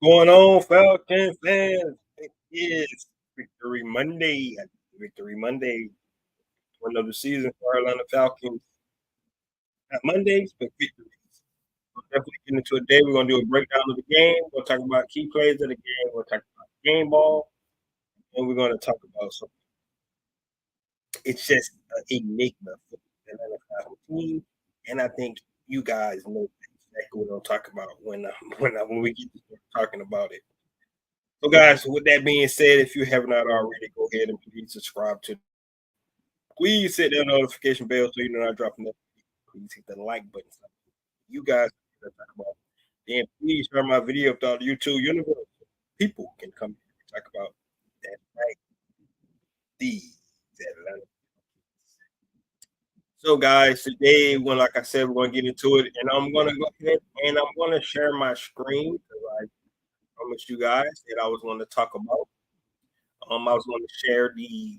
Going on, Falcons fans? It is Victory Monday. Victory Monday. One of the season for Atlanta Falcons. Not Mondays, but victories. We'll definitely get into a day. We're going to do a breakdown of the game. We'll talk about key plays of the game. We'll talk about game ball. And we're going to talk about something. It's just an enigma for the Atlanta Falcons team. And I think you guys know exactly what I'm talking about when we get to start talking about it. So, guys, with that being said, if you have not already, go ahead and please subscribe to. Please hit that notification bell so you know I drop another. Please hit the like button. You guys talk about. Then please share my video throughout the YouTube universe. People can come here and talk about that right. These Atlanta. So, guys, today, like I said, we're going to get into it, and I'm going to go ahead and I'm going to share my screen because I promised you guys that I was going to talk about. I was going to share the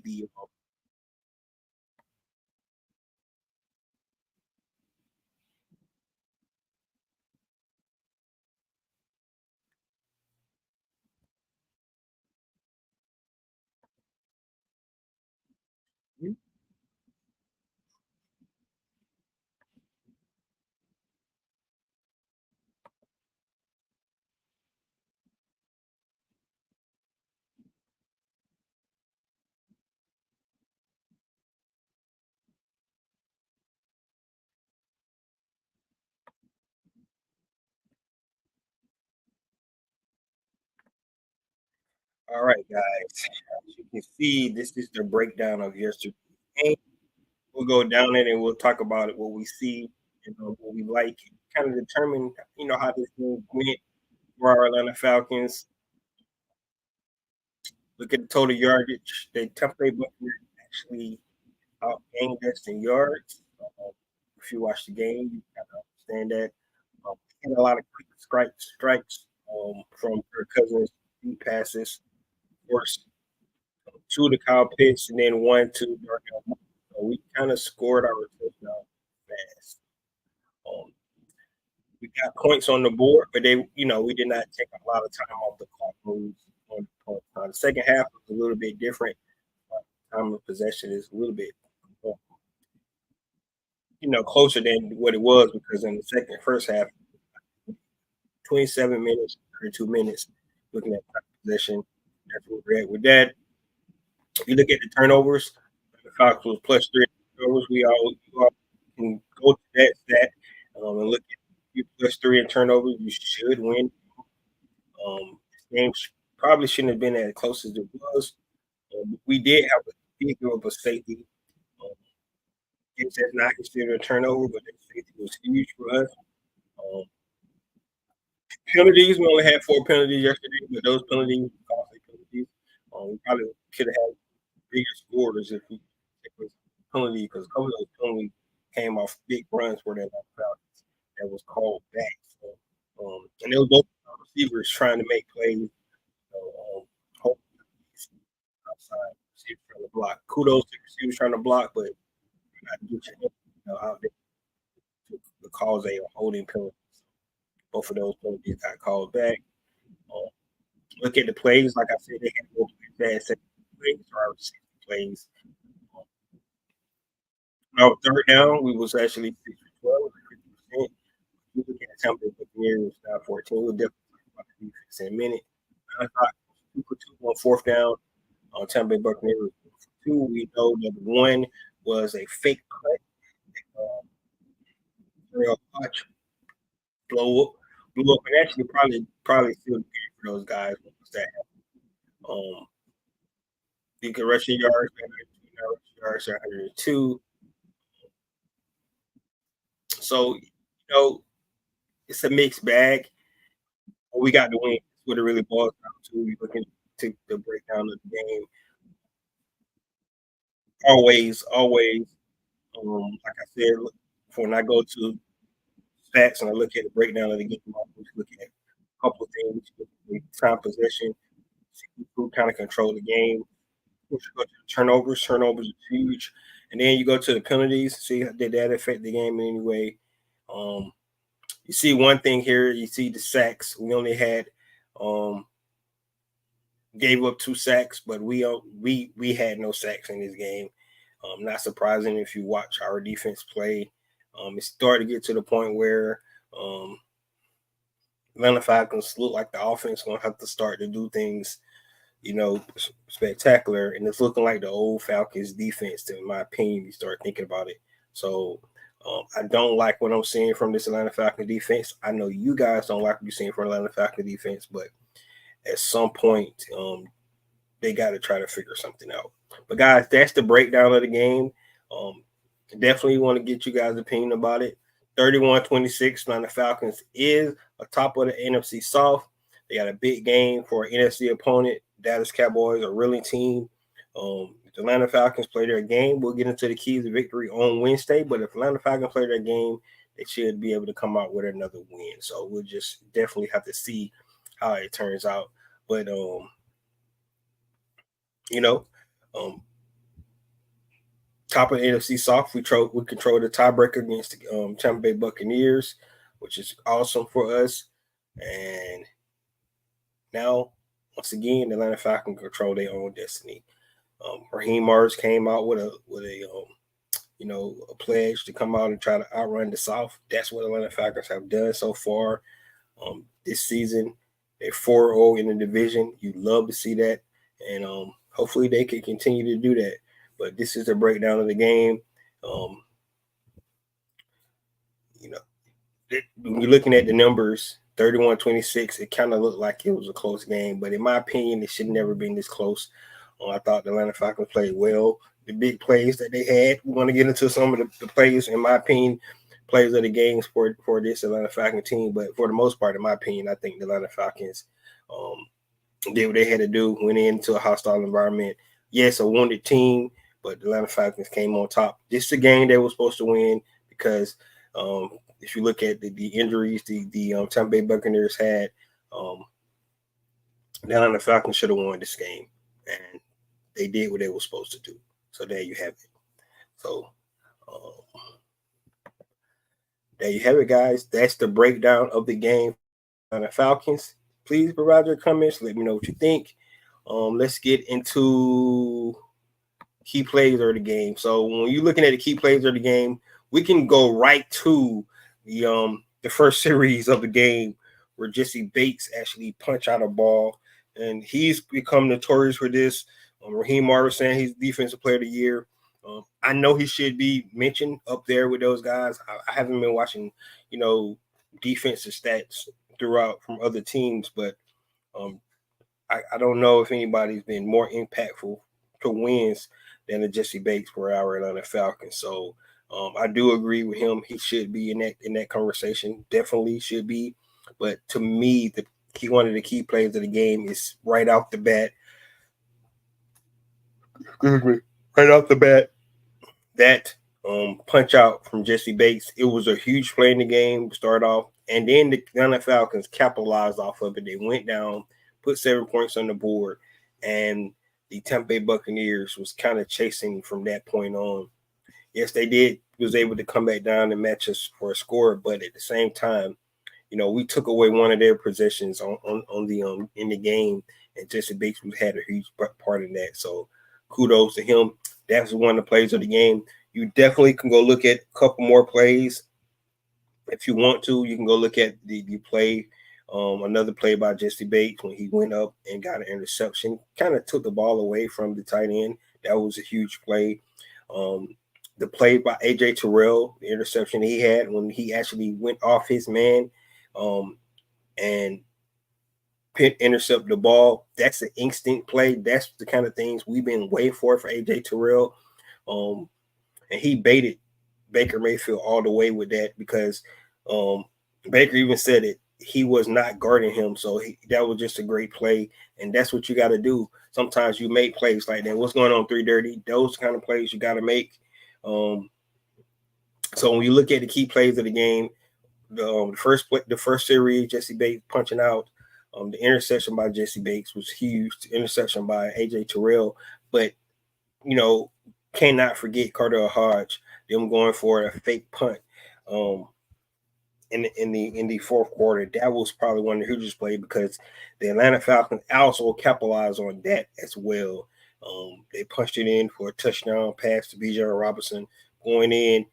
All right, guys. As you can see, this is the breakdown of yesterday's game. We'll go down it and we'll talk about it, what we see, what we like, kind of determine, how this game went for our Atlanta Falcons. Look at the total yardage. They Tampa Bay Buccaneers actually outgained us in yards. If you watch the game, you kind of understand that. Had a lot of quick strikes from Kirk Cousins, deep passes, of course, two to Kyle Pitts, and then one to Darnell Mooney. So we kind of scored our touchdown fast. Um, we got points on the board, but we did not take a lot of time off the clock moves on points. The second half was a little bit different. Time of possession is a little bit, closer than what it was because in the first half, 27 minutes, 32 minutes, looking at possession. That's what we're at with that. If you look at the turnovers, the Falcons was plus three turnovers. We all can go to that stat and look at you plus three in turnovers. You should win. This game probably shouldn't have been as close as it was. We did have a big of a safety. Um, it's not considered a turnover, but the safety was huge for us. Um, Penalties, we only had four penalties yesterday, but those penalties, costly penalties. We probably could have had bigger scores if we take this penalty because a couple of those penalties came off big runs where they that was called back. So, and they were both receivers trying to make plays. So, hopefully outside receivers trying to block. Kudos to receivers trying to block, but not get your out there to cause a holding penalty. Both of those penalties got called back. Um, Look at the plays. Like I said, they had more fast plays or plays. Our third down, we was actually 6 for 12, 50%. You look at the Tampa Bay Buccaneers, now 14. We'll definitely talk about the defense in a minute. I thought 2 for 2 on fourth down on Tampa Bay Buccaneers. 2, we know that one was a fake cut. Real clutch blew up, and actually probably still good for those guys. What was that? Um, you can rush your yards, yards, 102. So, it's a mixed bag. But we got to win. That's what it really boils down to. You looking to the breakdown of the game. Always. Like I said, when I go to stats and I look at the breakdown of the game, I always look at a couple of things. Time possession, who kind of control the game. You go to the turnovers. Turnovers are huge. And then you go to the penalties. See, did that affect the game in any way? You see one thing here. You see the sacks. We only had Gave up 2 sacks, but we had no sacks in this game. Not surprising if you watch our defense play. It started to get to the point where Atlanta Falcons look like the offense going to have to start to do things, spectacular. And it's looking like the old Falcons defense, in my opinion, you start thinking about it. So I don't like what I'm seeing from this Atlanta Falcons defense. I know you guys don't like what you're seeing from Atlanta Falcons defense, but at some point, they got to try to figure something out. But guys, that's the breakdown of the game. Definitely want to get you guys' opinion about it. 31-26, Atlanta Falcons is atop of the NFC South. They got a big game for an NFC opponent. Dallas Cowboys, a reeling team. If the Atlanta Falcons play their game, we'll get into the keys of victory on Wednesday. But if Atlanta Falcons play their game, they should be able to come out with another win. So we'll just definitely have to see how it turns out. But top of the NFC South, we control the tiebreaker against the Tampa Bay Buccaneers, which is awesome for us. And now, once again, the Atlanta Falcons control their own destiny. Raheem Morris came out with a pledge to come out and try to outrun the South. That's what Atlanta Falcons have done so far this season. They're 4-0 in the division. You love to see that, and hopefully they can continue to do that. But this is a breakdown of the game. When you're looking at the numbers, 31-26, it kind of looked like it was a close game. But in my opinion, it should never been this close. I thought the Atlanta Falcons played well. The big plays that they had, we want to get into some of the plays, in my opinion, plays of the games for this Atlanta Falcons team. But for the most part, in my opinion, I think the Atlanta Falcons did what they had to do, went into a hostile environment. Yes, a wounded team, but the Atlanta Falcons came on top. This is a game they were supposed to win because if you look at the injuries the Tampa Bay Buccaneers had, the Atlanta Falcons should have won this game, and they did what they were supposed to do. So there you have it. So there you have it, guys. That's the breakdown of the game for the Falcons. Please provide your comments. Let me know what you think. Let's get into key plays of the game. So when you're looking at the key plays of the game, we can go right to the first series of the game where Jesse Bates actually punched out a ball, and he's become notorious for this. Raheem Morris saying he's Defensive Player of the Year. I know he should be mentioned up there with those guys. I haven't been watching, defensive stats throughout from other teams, but I don't know if anybody's been more impactful to wins than the Jesse Bates for our Atlanta Falcons. So I do agree with him. He should be in that conversation. Definitely should be. But to me, one of the key plays of the game is right off the bat. Right off the bat, that punch out from Jesse Bates. It was a huge play in the game to start off, and then the Atlanta Falcons capitalized off of it. They went down, put 7 points on the board, and the Tampa Bay Buccaneers was kind of chasing from that point on. Yes, they was able to come back down and match us for a score, but at the same time, we took away one of their possessions on the in the game, and Jesse Bates had a huge part in that. So kudos to him. That was one of the plays of the game. You definitely can go look at a couple more plays if you want to. You can go look at the play, another play by Jesse Bates when he went up and got an interception, kind of took the ball away from the tight end. That was a huge play. The play by A.J. Terrell, the interception he had when he actually went off his man and intercept the ball. That's an instinct play. That's the kind of things we've been waiting for A.J. Terrell. And he baited Baker Mayfield all the way with that because Baker even said it. He was not guarding him. So that was just a great play. And that's what you got to do. Sometimes you make plays like that. What's going on, 330? Those kind of plays you got to make. So when you look at the key plays of the game, the first series, Jesse Bates punching out, the interception by Jesse Bates was huge. The interception by A.J. Terrell. But, cannot forget Cardell Hodge, them going for a fake punt. in the fourth quarter. That was probably one of the hugest plays because the Atlanta Falcons also capitalized on that as well. They punched it in for a touchdown pass to Bijan Robinson going in.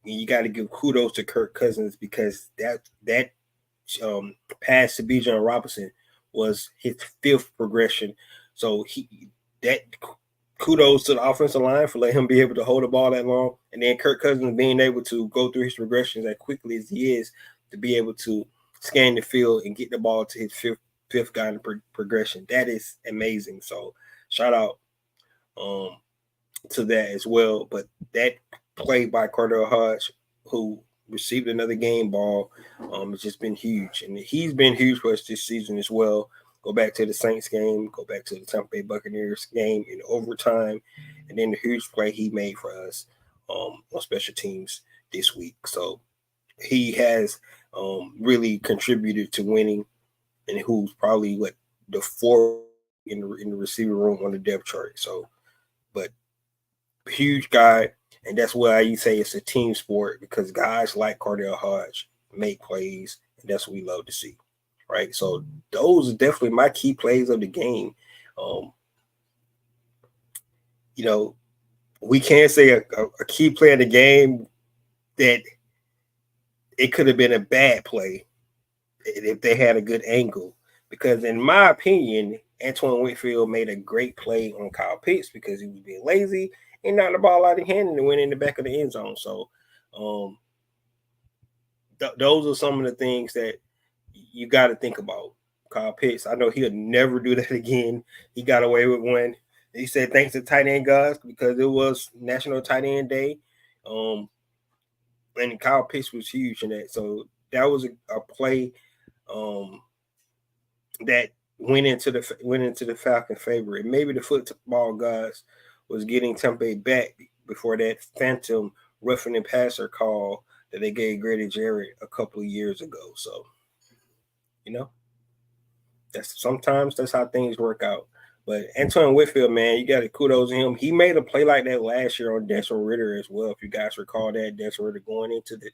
And you got to give kudos to Kirk Cousins because that pass to Bijan Robinson was his fifth progression. So that kudos to the offensive line for letting him be able to hold the ball that long, and then Kirk Cousins being able to go through his progressions as quickly as he is to be able to scan the field and get the ball to his fifth guy in the progression. That is amazing. So shout out um, to that as well. But that play by Cordell Hodge, who received another game ball, has just been huge, and he's been huge for us this season as well. Go back to the Saints game, go back to the Tampa Bay Buccaneers game in overtime, and then the huge play he made for us on special teams this week. So he has really contributed to winning, and who's probably what the fourth in the receiver room on the depth chart. So, but huge guy, and that's why you say it's a team sport because guys like Cordell Hodge make plays, and that's what we love to see, right? So those are definitely my key plays of the game. Um, you know, we can't say a key play of the game that it could have been a bad play if they had a good angle. Because in my opinion, Antoine Whitfield made a great play on Kyle Pitts because he was being lazy and knocked the ball out of hand and went in the back of the end zone. So um, those are some of the things that you got to think about. Kyle Pitts, I know he'll never do that again. He got away with one. He said thanks to tight end guys because it was National Tight End Day. And Kyle Pitts was huge in that. So that was a play that went into the Falcon favor. And maybe the football guys was getting Tampa Bay back before that phantom roughing and passer call that they gave Grady Jarrett a couple of years ago. So, that's how things work out. But Antoine Whitfield, man, you got to kudos to him. He made a play like that last year on Desmond Ritter as well. If you guys recall that, Desmond Ritter going into the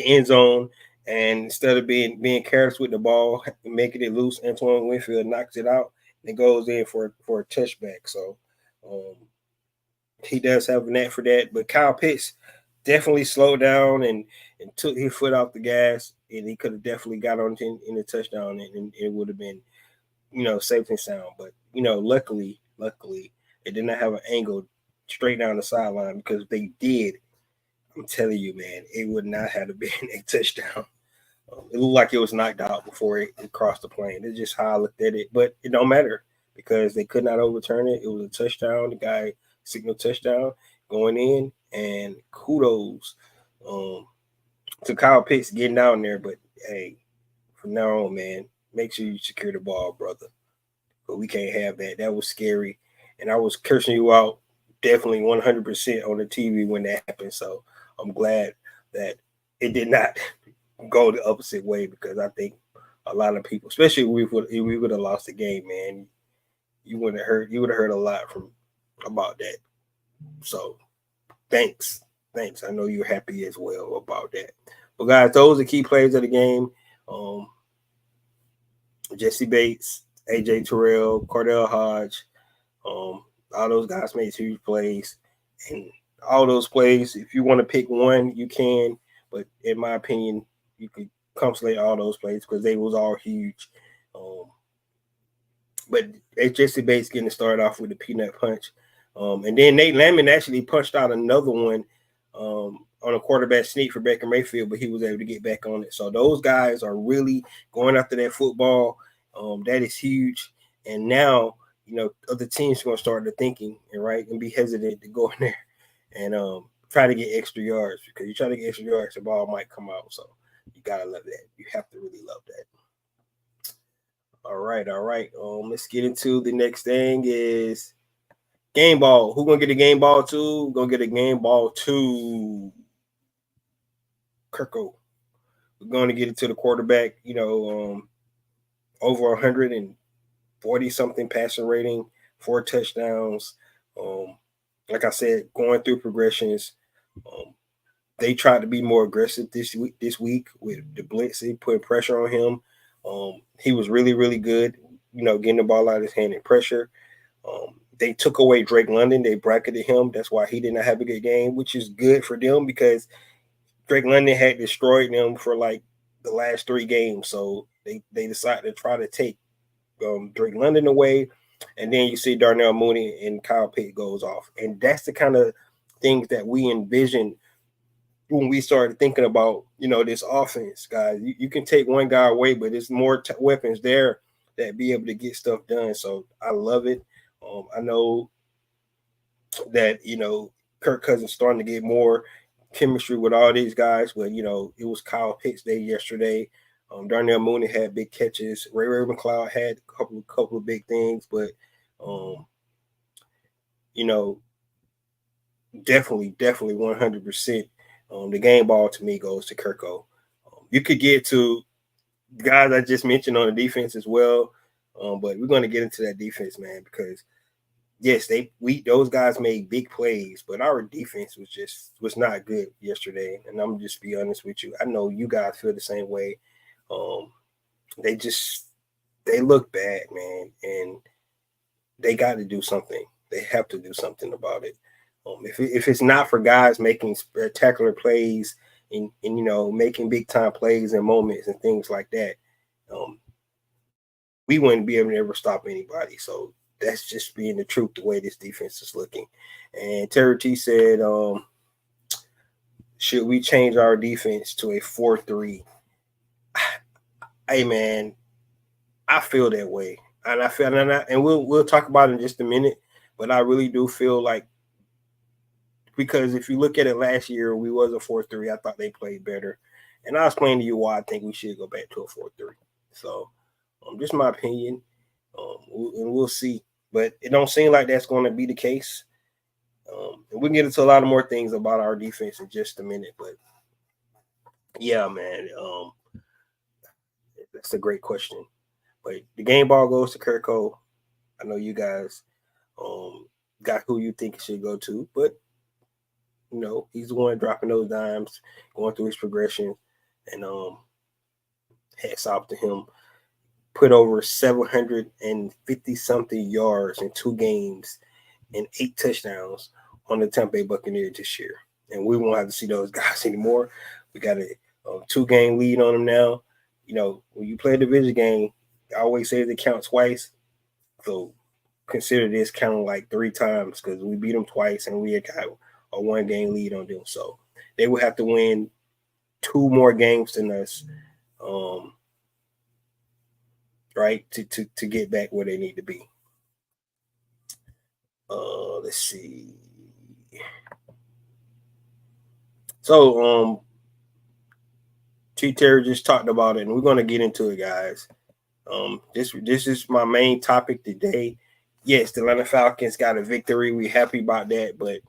end zone, and instead of being careless with the ball, making it loose, Antoine Winfield knocks it out and goes in for a touchback. So he does have a knack for that. But Kyle Pitts definitely slowed down and took his foot off the gas, and he could have definitely got on in the touchdown, and it would have been, safe and sound. But luckily, they did not have an angle straight down the sideline because if they did, I'm telling you, man, it would not have been a touchdown. It looked like it was knocked out before it crossed the plane. It's just how I looked at it, but it don't matter because they could not overturn it. It was a touchdown. The guy signaled touchdown going in, and kudos to Kyle Pitts getting down there. But hey, from now on, man, make sure you secure the ball, brother. But we can't have that. That was scary, and I was cursing you out definitely 100% on the TV when that happened. So I'm glad that it did not go the opposite way because I think a lot of people, especially if we would have lost the game, man, you would have heard a lot about that. So thanks. I know you're happy as well about that. But guys, those are key plays of the game. Jesse Bates, AJ Terrell, Cordell Hodge, all those guys made huge plays, and all those plays, if you want to pick one, you can. But in my opinion, you could consolidate all those plays because they was all huge. But Jesse Bates getting started off with the peanut punch. And then Nate Lamon actually punched out another one on a quarterback sneak for Baker Mayfield, but he was able to get back on it. So those guys are really going after that football. That is huge. And now, other teams are going to start to thinking and be hesitant to go in there and try to get extra yards because you try to get extra yards, the ball might come out. So you got to love that. You have to really love that. All right. Let's get into the next thing is game ball. Who gonna get a game ball to? Gonna get a game ball to Kirko. We're going to get it to the quarterback. Over 140 something passing rating, 4 touchdowns. Like I said, going through progressions. they tried to be more aggressive this week with the blitzing, putting pressure on him. He was really, really good, getting the ball out of his hand and pressure. They took away Drake London. They bracketed him. That's why he did not have a good game, which is good for them because Drake London had destroyed them for like the last 3 games. So they decided to try to take Drake London away. And then you see Darnell Mooney and Kyle Pitt goes off. And that's the kind of things that we envision when we started thinking about, this offense, guys. You can take one guy away, but there's more weapons there that be able to get stuff done. So I love it. I know that, Kirk Cousins starting to get more chemistry with all these guys, but, it was Kyle Pitts day yesterday. Darnell Mooney had big catches. Ray McLeod had a couple of big things, but, definitely 100%. The game ball to me goes to Kirko. You could get to guys I just mentioned on the defense as well, but we're going to get into that defense, man, because yes, those guys made big plays, but our defense was not good yesterday. And I'm just be honest with you. I know you guys feel the same way. They look bad, man, and they got to do something. They have to do something about it. If it's not for guys making spectacular plays and making big time plays and moments and things like that, we wouldn't be able to ever stop anybody. So that's just being the truth, the way this defense is looking. And Terry T said, should we change our defense to a 4-3? Hey, man, I feel that way. And we'll talk about it in just a minute, but I really do feel like, because if you look at it last year, we was a 4-3. I thought they played better. And I'll explain to you why I think we should go back to a 4-3. So just my opinion. And we'll see. But it don't seem like that's going to be the case. And we can get into a lot of more things about our defense in just a minute. But yeah, man, that's a great question. But the game ball goes to Kirko. I know you guys got who you think it should go to, but he's the one dropping those dimes, going through his progression, and hats off to him. Put over 750 something yards in 2 games and 8 touchdowns on the Tampa Bay Buccaneers this year, and we won't have to see those guys anymore. We got a 2-game lead on them now. When you play a division game, I always say they count twice, so consider this counting like 3 times because we beat them twice and we had got a 1-game lead on them. So they would have to win 2 more games than us, right, to get back where they need to be. Let's see. So T. Terry just talked about it, and we're going to get into it, guys. This is my main topic today. Yes, the Atlanta Falcons got a victory. We're happy about that, but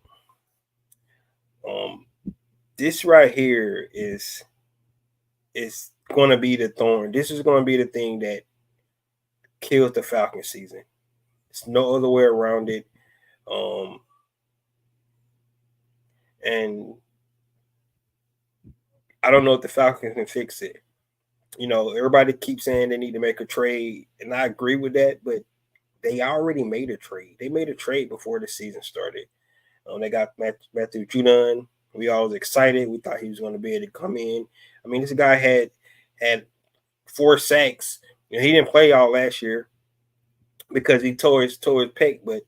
this right here is going to be the thorn. This is going to be the thing that kills the Falcons season. There's no other way around it. And I don't know if the Falcons can fix it. Everybody keeps saying they need to make a trade, and I agree with that, but they already made a trade. They made a trade before the season started. They got Matthew Judon. We all was excited. We thought he was going to be able to come in. I mean, this guy had 4 sacks. He didn't play all last year because he tore his pec, but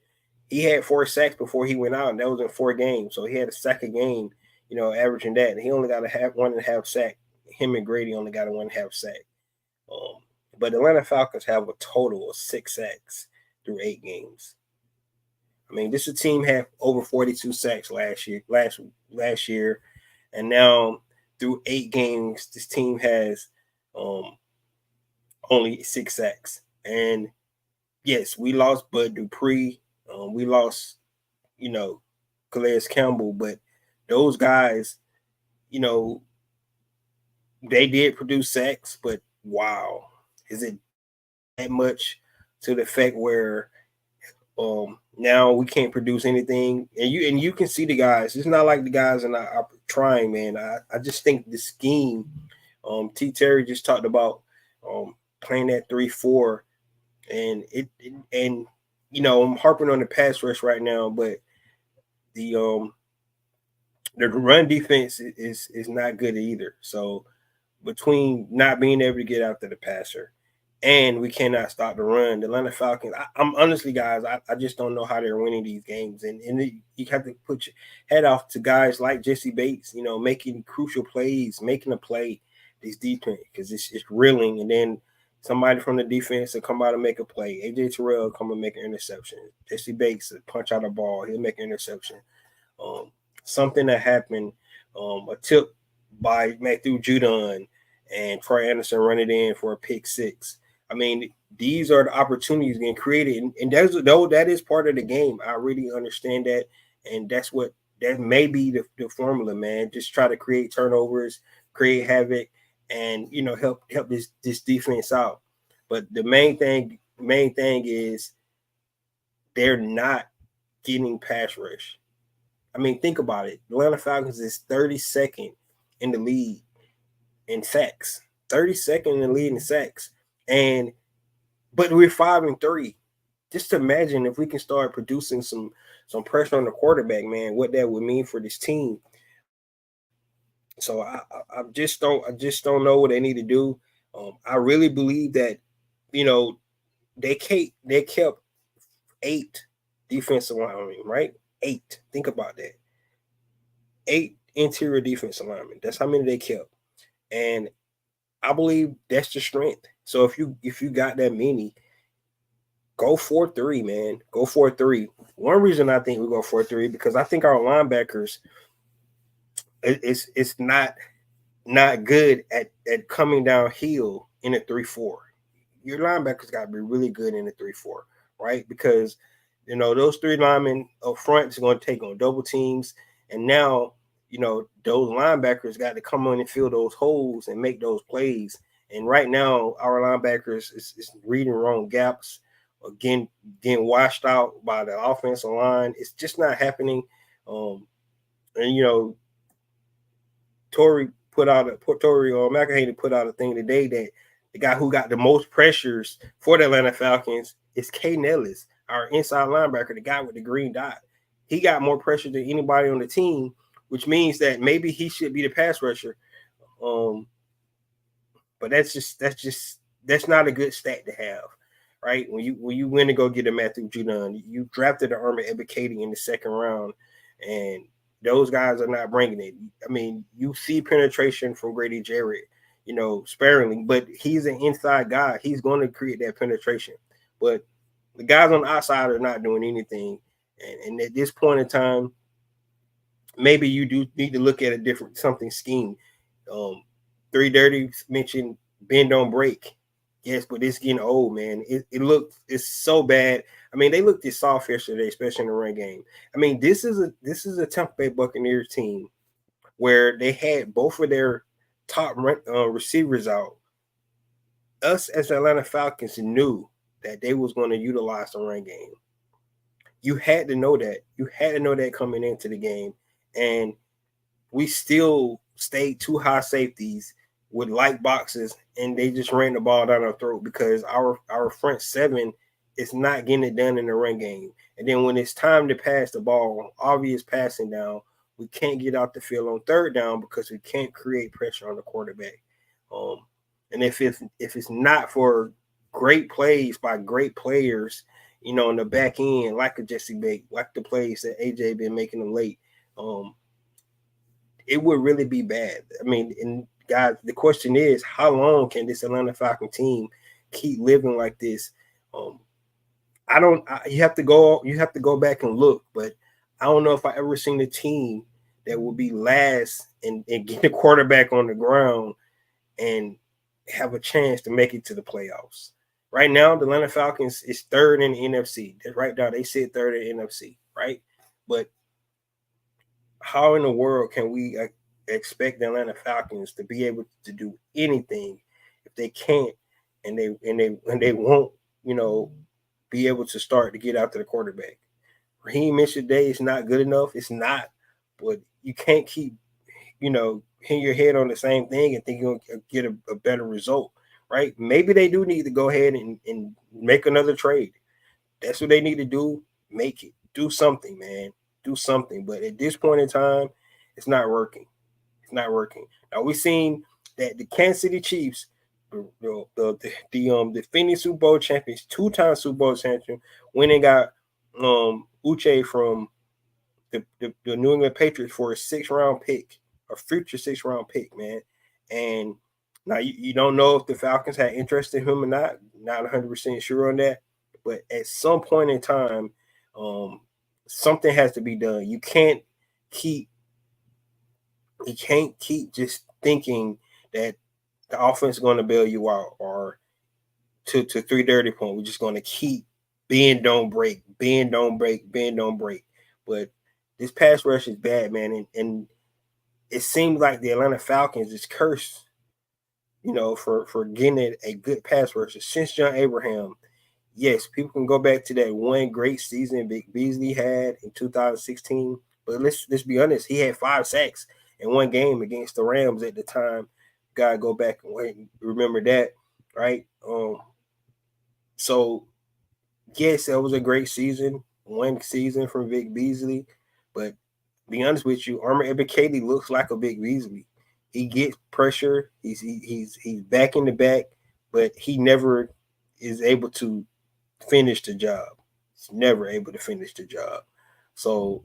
he had 4 sacks before he went out, and that was in 4 games. So he had a sack a game, averaging that. And he only got a 1.5 sack. Him and Grady only got a 1.5 sack. But the Atlanta Falcons have a total of 6 sacks through 8 games. I mean, this team had over 42 sacks last year, and now through 8 games, this team has only 6 sacks. And yes, we lost Bud Dupree, we lost, Calais Campbell, but those guys, they did produce sacks. But wow, is it that much to the effect where now we can't produce anything? And you can see the guys. It's not like the guys in our trying, man. I just think the scheme. T. Terry just talked about playing that 3-4, and and I'm harping on the pass rush right now, but the the run defense is not good either. So between not being able to get after the passer and we cannot stop the run, the Atlanta Falcons, I'm honestly, guys, I just don't know how they're winning these games. You have to put your head off to guys like Jesse Bates, making crucial plays, making a play, these defense, because it's reeling. And then somebody from the defense will come out and make a play. AJ Terrell come and make an interception. Jesse Bates will punch out a ball. He'll make an interception. Um, Something that happened, a tip by Matthew Judon and Troy Anderson run it in for a pick six. I mean, these are the opportunities getting created, and that is part of the game. I really understand that, and that may be the formula, man. Just try to create turnovers, create havoc, and help this defense out. But the main thing is they're not getting pass rush. I mean, think about it. The Atlanta Falcons is 32nd in the league in sacks. 32nd in the league in sacks. But we're 5-3. Just imagine if we can start producing some pressure on the quarterback, man, what that would mean for this team. So I just don't know what they need to do. I really believe that, they kept 8 defensive linemen, right? 8. Think about that. 8 interior defensive linemen. That's how many they kept. And I believe that's the strength. So if you got that many, go 4-3, man. Go 4-3. One reason I think we go 4-3 because I think our linebackers it's not good at coming downhill in a 3-4. Your linebackers got to be really good in a 3-4, right? Because those 3 linemen up front is going to take on double teams, and now those linebackers got to come on and fill those holes and make those plays. And right now, our linebackers is reading wrong gaps, again, getting washed out by the offensive line. It's just not happening. And Tory McElhaney put out a thing today that the guy who got the most pressures for the Atlanta Falcons is Kay Ellis, our inside linebacker, the guy with the green dot. He got more pressure than anybody on the team, which means that maybe he should be the pass rusher. But that's not a good stat to have, right? When you win to go get a Matthew Judon, you drafted the Armor Ebiketie in the second round, and those guys are not bringing it. I mean, you see penetration from Grady Jarrett, sparingly, but he's an inside guy. He's going to create that penetration. But the guys on the outside are not doing anything. And at this point in time, maybe you do need to look at a different scheme. 3 Dirty mentioned bend don't break. Yes, but it's getting old, man. It's so bad. I mean, they looked this soft yesterday, especially in the run game. I mean, this is a Tampa Bay Buccaneers team where they had both of their top receivers out. Us as the Atlanta Falcons knew that they was going to utilize the run game. You had to know that. You had to know that coming into the game. And we still stayed 2 high safeties with light boxes, and they just ran the ball down our throat because our front 7 is not getting it done in the run game. And then when it's time to pass the ball, obvious passing down, we can't get out the field on 3rd down because we can't create pressure on the quarterback. And if it's not for great plays by great players, in the back end, like a Jesse Bates, like the plays that AJ been making them late, it would really be bad. I mean, and guys, the question is, how long can this Atlanta Falcon team keep living like this? You have to go back and look, but I don't know if I ever seen a team that will be last and get the quarterback on the ground and have a chance to make it to the playoffs. Right now, the Atlanta Falcons is 3rd in the NFC. Right now, they sit 3rd in the NFC, right? But how in the world can we expect the Atlanta Falcons to be able to do anything if they can't and they won't, be able to start to get after the quarterback? Raheem Mitchell Day is not good enough. It's not, but you can't keep hang your head on the same thing and think you're gonna get a better result, right? Maybe they do need to go ahead and make another trade. That's what they need to do. Make it. Do something, man. Do something. But at this point in time, it's not working. It's not working. Now we've seen that the Kansas City Chiefs, the defending Super Bowl champions, 2-time Super Bowl champion, went and got Uche from the New England Patriots for a 6th-round pick, a future 6th-round pick, man. And now you don't know if the Falcons had interest in him or not. Not 100% sure on that. But at some point in time, something has to be done. You can't keep just thinking that the offense is going to bail you out or to 330 point. We're just going to keep bend, don't break, bend, don't break, bend, don't break. But this pass rush is bad, man, and it seems like the Atlanta Falcons is cursed, for getting a good pass rusher since John Abraham. Yes, people can go back to that one great season Vic Beasley had in 2016, but let's be honest, he had 5 sacks in one game against the Rams at the time. Gotta go back and remember that, right? So yes, that was a great season, one season from Vic Beasley, but be honest with you, Armor Ebiketie looks like a Vic Beasley. He gets pressure, he's back in the back, but he never is able to finish the job. He's never able to finish the job. So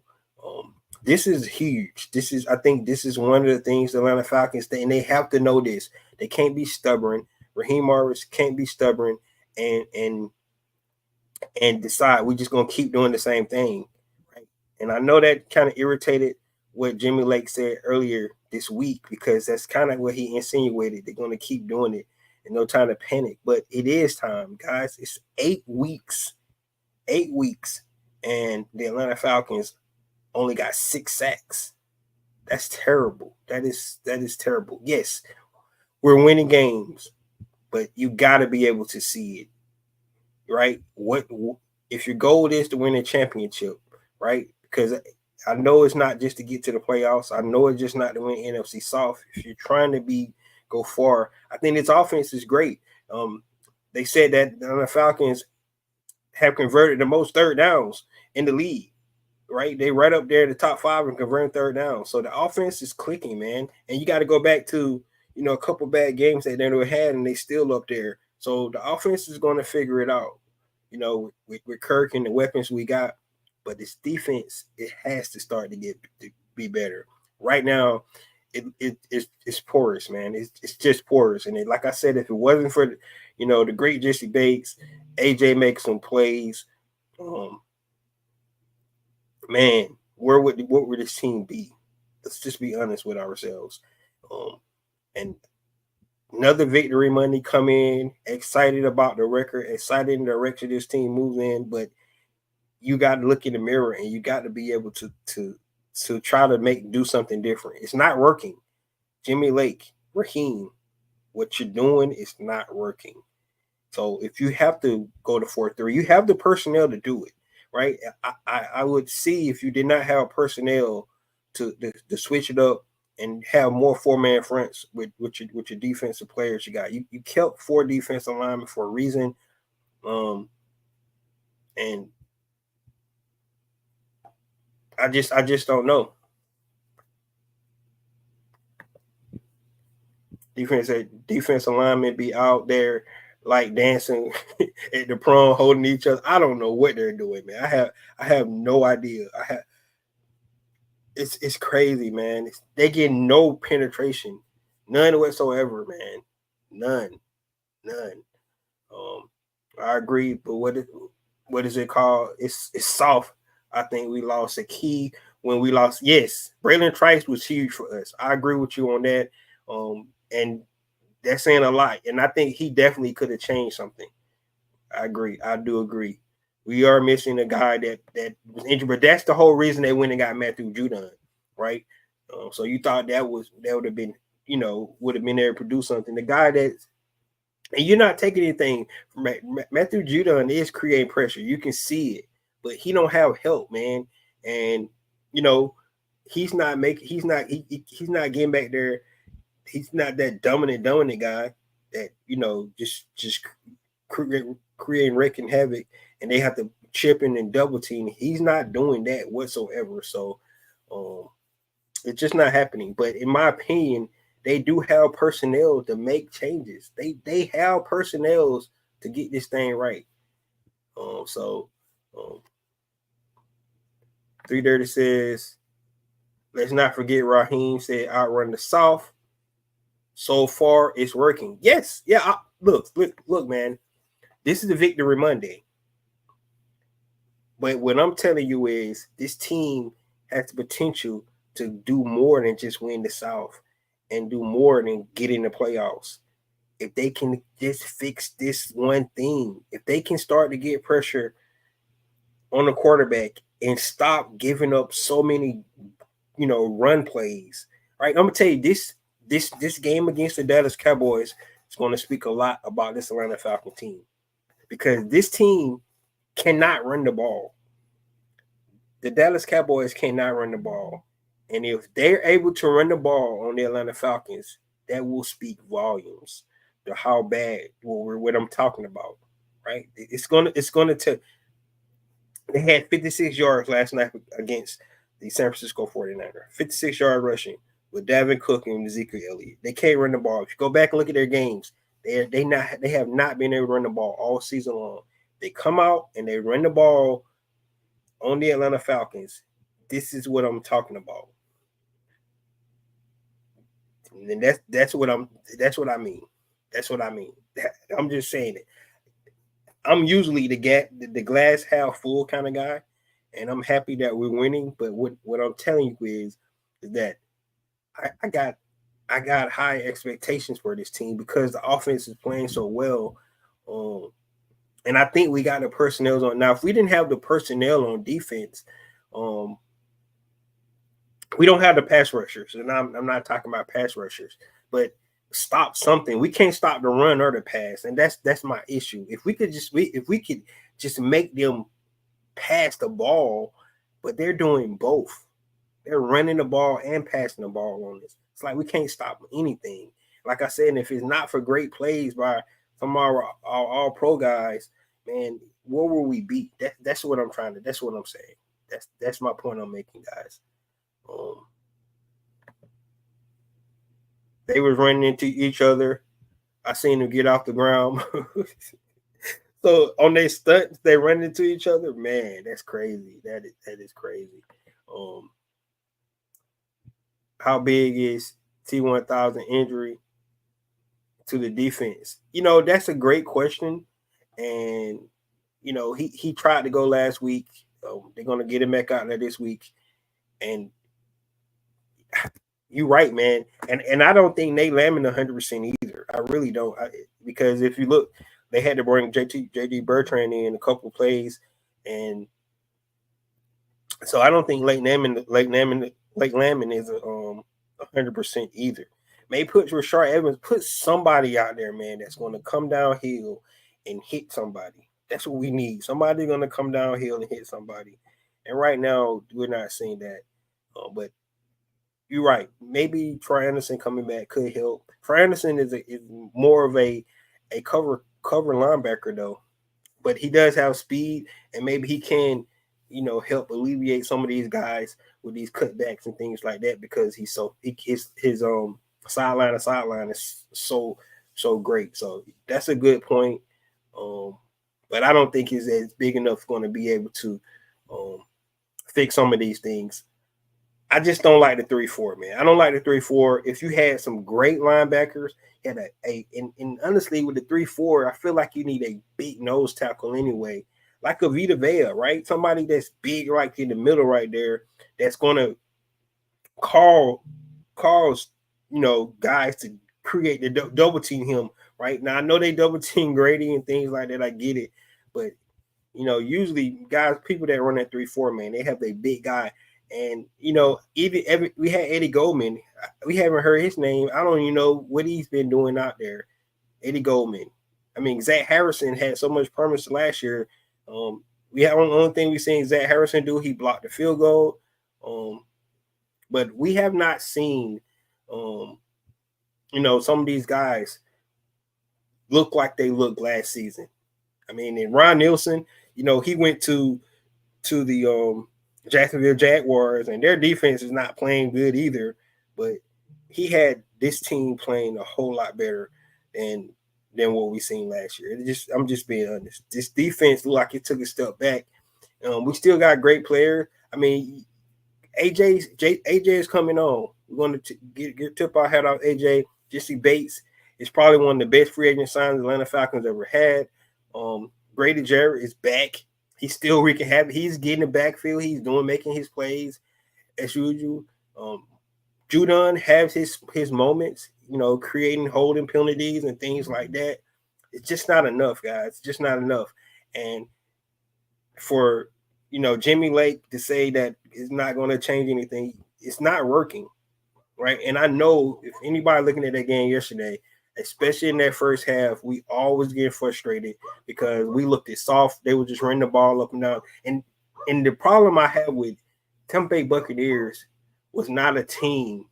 this is huge. I think this is one of the things the Atlanta Falcons, and they have to know this. They can't be stubborn. Raheem Morris can't be stubborn and decide we're just gonna keep doing the same thing. Right? And I know that kind of irritated what Jimmy Lake said earlier this week, because that's kind of what he insinuated. They're gonna keep doing it and no time to panic. But it is time, guys. It's 8 weeks. 8 weeks. And the Atlanta Falcons only got 6 sacks. That's terrible. That is terrible. Yes, we're winning games, but you got to be able to see it, right? What if your goal is to win a championship, right? Because I know it's not just to get to the playoffs. I know it's just not to win NFC South. If you're trying to go far, I think this offense is great. They said that the Falcons have converted the most third downs in the league, right? They right up there in the top 5 and converting third down. So the offense is clicking, man. And you got to go back to, a couple bad games that they never had, and they still up there. So the offense is going to figure it out, with Kirk and the weapons we got. But this defense, it has to start to be better. Right now, it's porous, man. It's just porous. And like I said, if it wasn't for the great Jesse Bates, AJ makes some plays, man, what would this team be? Let's just be honest with ourselves. And another victory Monday come in, excited about the record, excited in the direction this team moves in, but you got to look in the mirror and you got to be able to try to do something different. It's not working. Jimmy Lake, Raheem, what you're doing is not working. So if you have to go to 4-3, you have the personnel to do it, right? I would see if you did not have personnel to switch it up and have more 4-man fronts with your defensive players you got. You kept 4 defensive linemen for a reason, and I just don't know. Defensive linemen be out there like dancing at the prom, holding each other. I don't know what they're doing, man. I have no idea. It's crazy, man. They get no penetration, none whatsoever, man. None. I agree, but what is it called? It's soft. I think we lost a key when we lost. Yes, Braylon Trice was huge for us. I agree with you on that. And that's saying a lot. And I think he definitely could have changed something. I agree. I do agree. We are missing a guy that was injured, but that's the whole reason they went and got Matthew Judon, right? So you thought that would have been, would have been there to produce something. The guy and you're not taking anything from Matthew Judon is creating pressure. You can see it, but he don't have help, man. And he's not making. He's not getting back there. He's not that dominant guy that just creating wrecking havoc, and they have to chip in and double team. He's not doing that whatsoever. So, it's just not happening. But in my opinion, they do have personnel to make changes. They have personnel to get this thing right. So, 330 says, let's not forget Raheem said outrun the South. So far, it's working. Yes, yeah. Look, man. This is the Victory Monday. But what I'm telling you is this team has the potential to do more than just win the South and do more than get in the playoffs. If they can just fix this one thing, if they can start to get pressure on the quarterback and stop giving up so many, run plays. Right? I'm gonna tell you this game against the Dallas Cowboys is going to speak a lot about this Atlanta Falcons team because this team cannot run the ball. The Dallas Cowboys cannot run the ball. And if they're able to run the ball on the Atlanta Falcons, that will speak volumes to how bad what I'm talking about. Right? It's gonna take. They had 56 yards last night against the San Francisco 49ers. 56 yard rushing with Dalvin Cook and Ezekiel Elliott. They can't run the ball. If you go back and look at their games, they have not been able to run the ball all season long. They come out and they run the ball on the Atlanta Falcons. This is what I'm talking about. And that's what I mean. That's what I mean. I'm just saying it. I'm usually the glass half full kind of guy, and I'm happy that we're winning. But what I'm telling you is that I got high expectations for this team because the offense is playing so well. And I think we got the personnel on. Now, if we didn't have the personnel on defense, we don't have the pass rushers. And I'm not talking about pass rushers, but stop something. We can't stop the run or the pass, and that's my issue. If we could just make them pass the ball, but they're doing both. They're running the ball and passing the ball on this. It's like we can't stop anything. Like I said, if it's not for great plays by some of our all pro guys, man, where will we be? That's what I'm trying to. That's what I'm saying. That's my point I'm making, guys. They was running into each other. I seen them get off the ground. So on their stunts, they run into each other. Man, that's crazy. That is crazy. How big is T1000 injury to the defense? That's a great question. And he tried to go last week. They're gonna get him back out there this week. And you're right, man. And I don't think Nate Lamon 100% either. I really don't. Because if you look, they had to bring JD Bertrand in a couple of plays, and so I don't think Lake Lamon is 100% either. May put Rashard Evans, put somebody out there, man, that's going to come downhill and hit somebody. That's what we need. Somebody going to come downhill and hit somebody. And right now, we're not seeing that. But you're right. Maybe Troy Anderson coming back could help. Troy Anderson is more of a cover linebacker though, but he does have speed, and maybe he can, help alleviate some of these guys with these cutbacks and things like that because his sideline to sideline is so great. So that's a good point. But I don't think he's as big enough going to be able to fix some of these things. I just don't like the 3-4, man. I don't like the 3-4. If you had some great linebackers, and honestly, with the 3-4, I feel like you need a big nose tackle anyway, like a Vita Vea, right? Somebody that's big right in the middle right there that's going to cause guys to create the double team him, right? Now, I know they double team Grady and things like that. I get it. But, usually people that run that 3-4, man, they have a big guy. And we had Eddie Goldman. We haven't heard his name. I don't even know what he's been doing out there. Eddie Goldman. I mean, Zach Harrison had so much promise last year. We have only thing we seen Zach Harrison do. He blocked the field goal. But we have not seen, some of these guys look like they looked last season. I mean, and Ron Nielsen, he went to the Jacksonville Jaguars, and their defense is not playing good either. But he had this team playing a whole lot better than what we seen last year. I'm just being honest. This defense looked like it took a step back. We still got great players. I mean, AJ is coming on. We're going to get tip our head off AJ. Jesse Bates is probably one of the best free agent signs the Atlanta Falcons ever had. Grady Jarrett is back. He's still wreaking havoc. He's getting the backfield. He's making his plays as usual. Judon has his moments, creating holding penalties and things like that. It's just not enough, guys. It's just not enough. And for Jimmy Lake to say that it's not going to change anything, it's not working, right? And I know if anybody looking at that game yesterday, especially in that first half, we always get frustrated because we looked at soft. They were just running the ball up and down. And the problem I had with Tampa Bay Buccaneers was not a team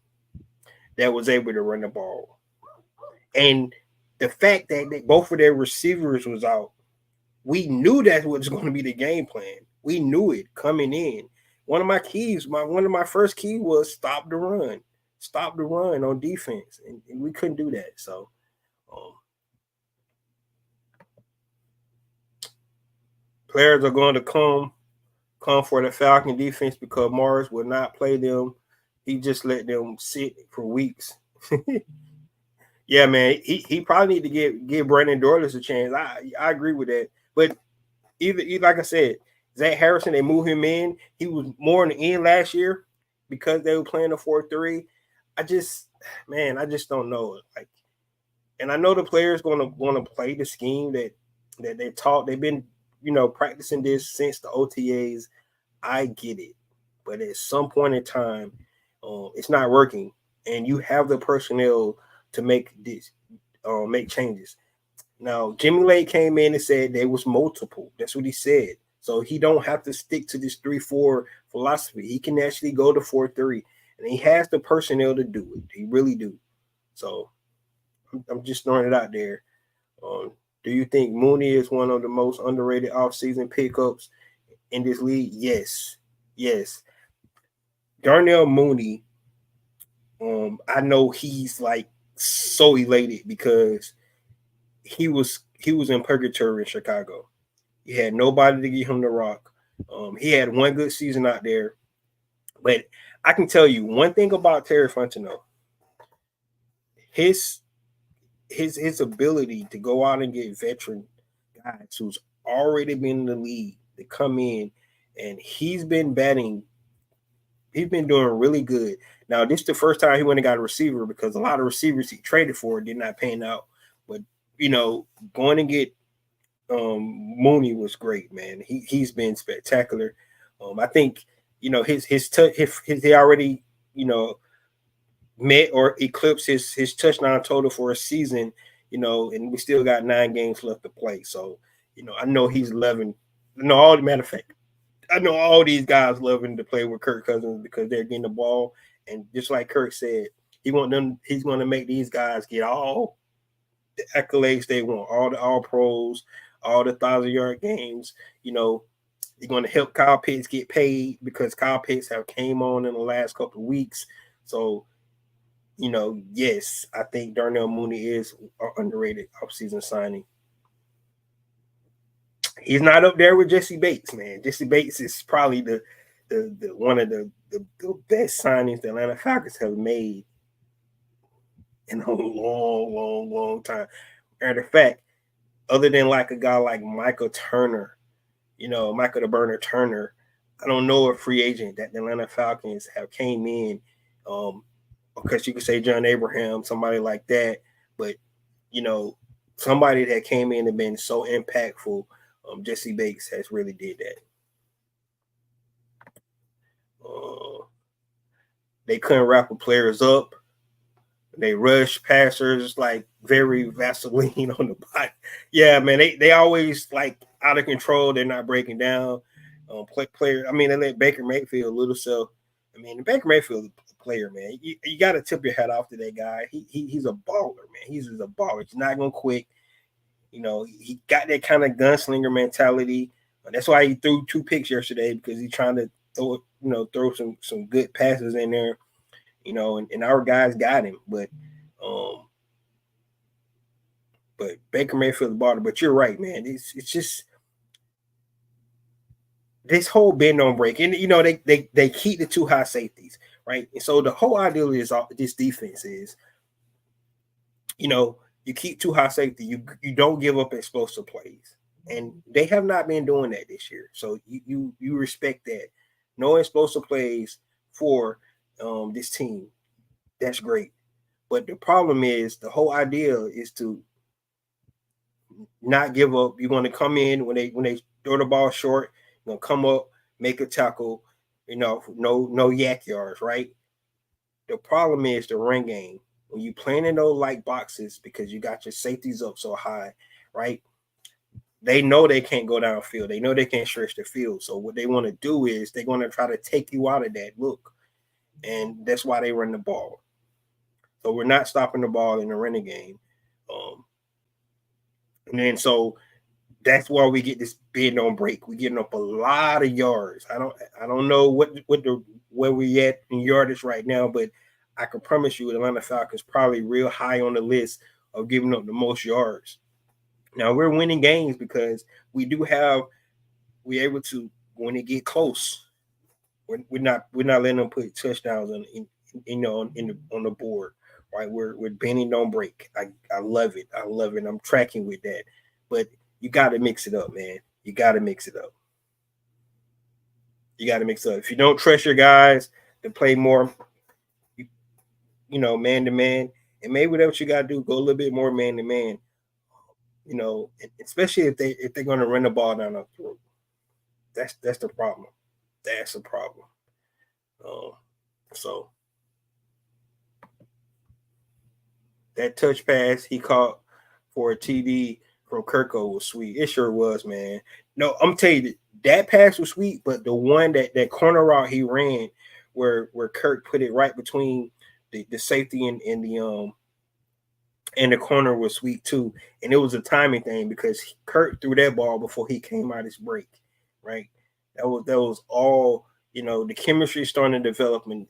that was able to run the ball. And the fact that both of their receivers was out, we knew that was going to be the game plan. We knew it coming in. One of my first keys was stop the run. Stop the run on defense. And we couldn't do that. So players are going to come for the Falcon defense because Morris would not play them. He just let them sit for weeks. Yeah, man, he probably need to give Brandon Dorless a chance. I agree with that. But either like I said, Zach Harrison, they moved him in. He was more in the end last year because they were playing the 4-3. I just don't know. And I know the players going to play the scheme that they taught. They've been practicing this since the OTAs. I get it, but at some point in time, it's not working, and you have the personnel to make changes. Now, Jimmy Lake came in and said there was multiple. That's what he said. So he don't have to stick to this 3-4 philosophy. He can actually go to 4-3, and he has the personnel to do it. He really do. So I'm just throwing it out there. Do you think Mooney is one of the most underrated offseason pickups in this league? Yes. Darnell Mooney, I know he's like so elated because he was in purgatory in Chicago. He had nobody to give him the rock. He had one good season out there. But I can tell you one thing about Terry Fontenot. His ability to go out and get veteran guys who's already been in the league to come in, and he's been doing really good. Now, this is the first time he went and got a receiver because a lot of receivers he traded for did not pan out. But, going and get Mooney was great, man. He's been spectacular. I think, his touch, he already, met or eclipsed his touchdown total for a season, and we still got 9 games left to play. So, I know he's loving. Matter of fact, I know all these guys loving to play with Kirk Cousins because they're getting the ball, and just like Kirk said, he's going to make these guys get all the accolades they want, all the All Pros, all the 1,000-yard games. They're going to help Kyle Pitts get paid because Kyle Pitts have came on in the last couple of weeks. So, yes, I think Darnell Mooney is an underrated offseason signing. He's not up there with Jesse Bates, man. Jesse Bates is probably the one of the best signings the Atlanta Falcons have made in a long time. Matter of fact, other than like a guy like Michael Turner, Michael the Burner Turner, I don't know a free agent that the Atlanta Falcons have came in. Because you could say John Abraham, somebody like that, but somebody that came in and been so impactful. Jesse Bates has really did that. They couldn't wrap the players up. They rush passers like very Vaseline on the body. Yeah, man, they always like out of control. They're not breaking down. Player. I mean, they let Baker Mayfield little self. I mean, Baker Mayfield player, man. You got to tip your hat off to that guy. He's a baller, man. He's a baller. He's not gonna quit. You know, he got that kind of gunslinger mentality. That's why he threw 2 picks yesterday, because he's trying to throw some good passes in there. You know, and our guys got him, but Baker Mayfield the baller. But you're right, man. It's just this whole bend don't break, and they keep the 2 high safeties, right? And so the whole idea is this defense is, you keep 2 high safety, you don't give up explosive plays, and they have not been doing that this year. So you respect that. No explosive plays for this team. That's great, but the problem is the whole idea is to not give up. You're going to come in when they throw the ball short. You're going to come up, make a tackle. No yak yards, right? The problem is the run game. When you playing in those light boxes, because you got your safeties up so high, right? They know they can't go downfield. They know they can't stretch the field. So what they want to do is they're going to try to take you out of that look, and that's why they run the ball. So we're not stopping the ball in the running game. And then so that's why we get this bend on break. We're getting up a lot of yards. I don't know where we at in yardage right now, but I can promise you, Atlanta Falcons probably real high on the list of giving up the most yards. Now we're winning games because we're able to, when they get close, we're not letting them put touchdowns on the board. Right, we're bending don't break. I love it. I'm tracking with that, but you got to mix it up, man. You got to mix it up. If you don't trust your guys to play more, man to man, and maybe whatever you got to do, go a little bit more man to man. Especially if they're going to run the ball down our throat. That's the problem. That's the problem. So that touch pass he caught for a TD from Kirko was sweet. It sure was, man. No, I'm telling you, that pass was sweet, but the one that corner route he ran, where Kirk put it right between the safety and the corner, was sweet too. And it was a timing thing, because Kirk threw that ball before he came out his break, right? That was all, the chemistry starting to develop when